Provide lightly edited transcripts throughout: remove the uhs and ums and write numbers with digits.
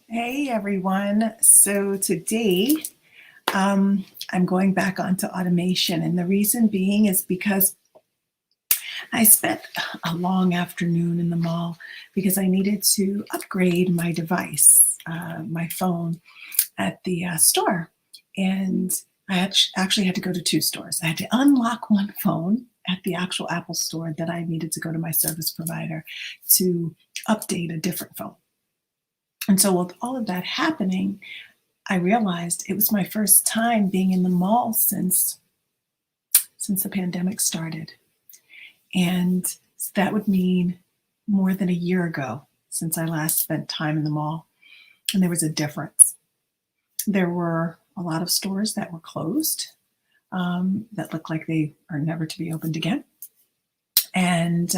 Hey everyone. So today I'm going back onto automation, and the reason being is because I spent a long afternoon in the mall because I needed to upgrade my device, my phone, at the store. And I actually had to go to two stores. I had to unlock one phone at the actual Apple store that I needed to go to my service provider to update a different phone. And so, with all of that happening, I realized it was my first time being in the mall since the pandemic started. And that would mean more than a year ago since I last spent time in the mall. And there was a difference. There were a lot of stores that were closed, that looked like they are never to be opened again. And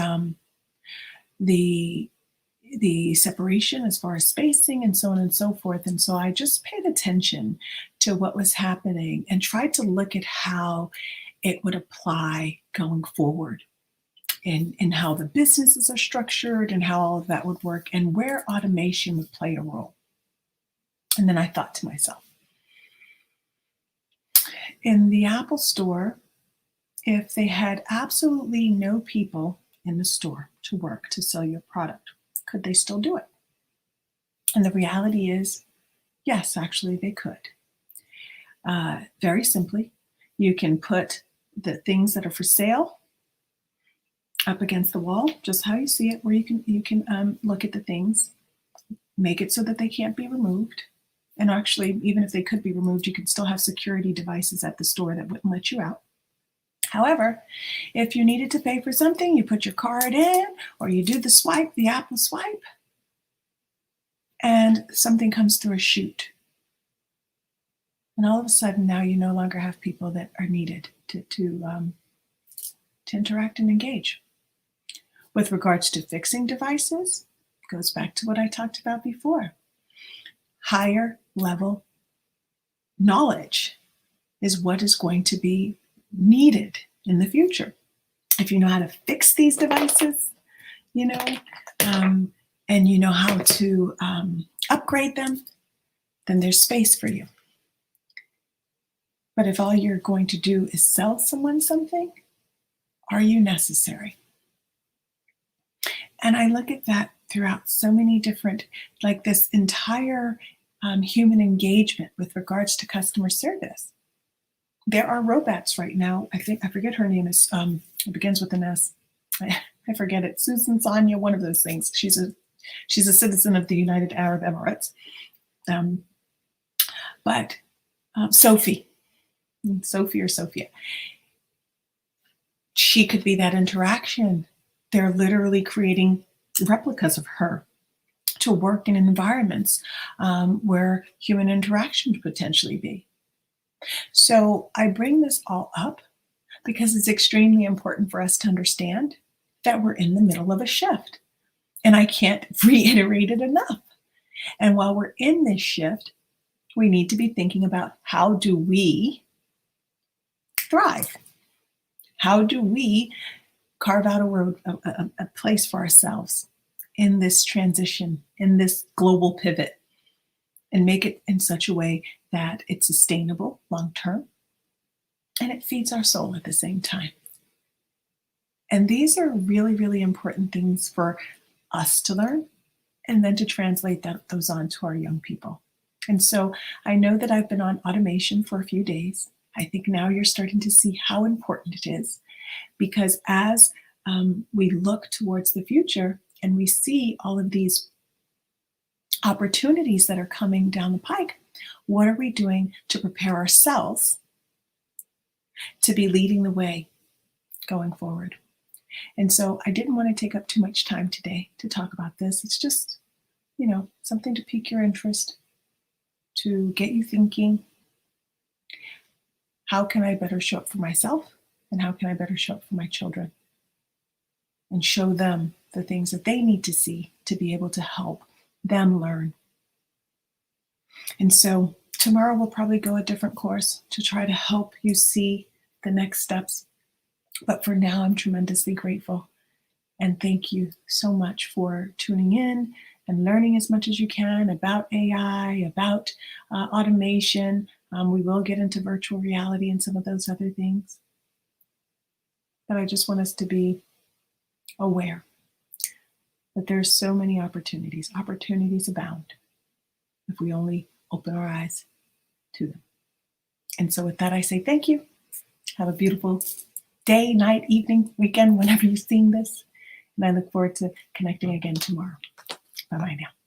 the separation as far as spacing and so on and so forth. And so I just paid attention to what was happening and tried to look at how it would apply going forward, and how the businesses are structured and how all of that would work and where automation would play a role. And then I thought to myself, in the Apple store, if they had absolutely no people in the store to work to sell your product, could they still do it? And the reality is, yes, actually, they could. Very simply, you can put the things that are for sale up against the wall, just how you see it, where you can look at the things, make it so that they can't be removed. And actually, even if they could be removed, you could still have security devices at the store that wouldn't let you out. However, if you needed to pay for something, you put your card in, or you do the swipe, the Apple swipe, and something comes through a chute. And all of a sudden, now you no longer have people that are needed to interact and engage. With regards to fixing devices, it goes back to what I talked about before. Higher level knowledge is what is going to be needed in the future. If you know how to fix these devices, you know, and you know how to upgrade them, then there's space for you. But if all you're going to do is sell someone something, are you necessary? And I look at that throughout so many different, like this entire human engagement with regards to customer service. There are robots right now. I forget her name is. It begins with an S. I forget it. Susan, Sonia, one of those things. She's a citizen of the United Arab Emirates. But Sophie or Sophia, she could be that interaction. They're literally creating replicas of her to work in environments where human interaction would potentially be. So I bring this all up because it's extremely important for us to understand that we're in the middle of a shift. And I can't reiterate it enough. And while we're in this shift, we need to be thinking about, how do we thrive? How do we carve out a place for ourselves in this transition, in this global pivot, and make it in such a way that it's sustainable long term and it feeds our soul at the same time? And these are really, really important things for us to learn and then to translate those on to our young people. And so I know that I've been on automation for a few days. I think now you're starting to see how important it is, because as we look towards the future and we see all of these opportunities that are coming down the pike, what are we doing to prepare ourselves to be leading the way going forward? And so I didn't want to take up too much time today to talk about this. It's just, something to pique your interest, to get you thinking, how can I better show up for myself? And how can I better show up for my children? And show them the things that they need to see to be able to help them learn. And so tomorrow we'll probably go a different course to try to help you see the next steps. But for now, I'm tremendously grateful. And thank you so much for tuning in and learning as much as you can about AI, about automation. We will get into virtual reality and some of those other things. But I just want us to be aware that there's so many opportunities. Opportunities abound if we only open our eyes to them. And so with that, I say thank you. Have a beautiful day, night, evening, weekend, whenever you're seeing this. And I look forward to connecting again tomorrow. Bye-bye now.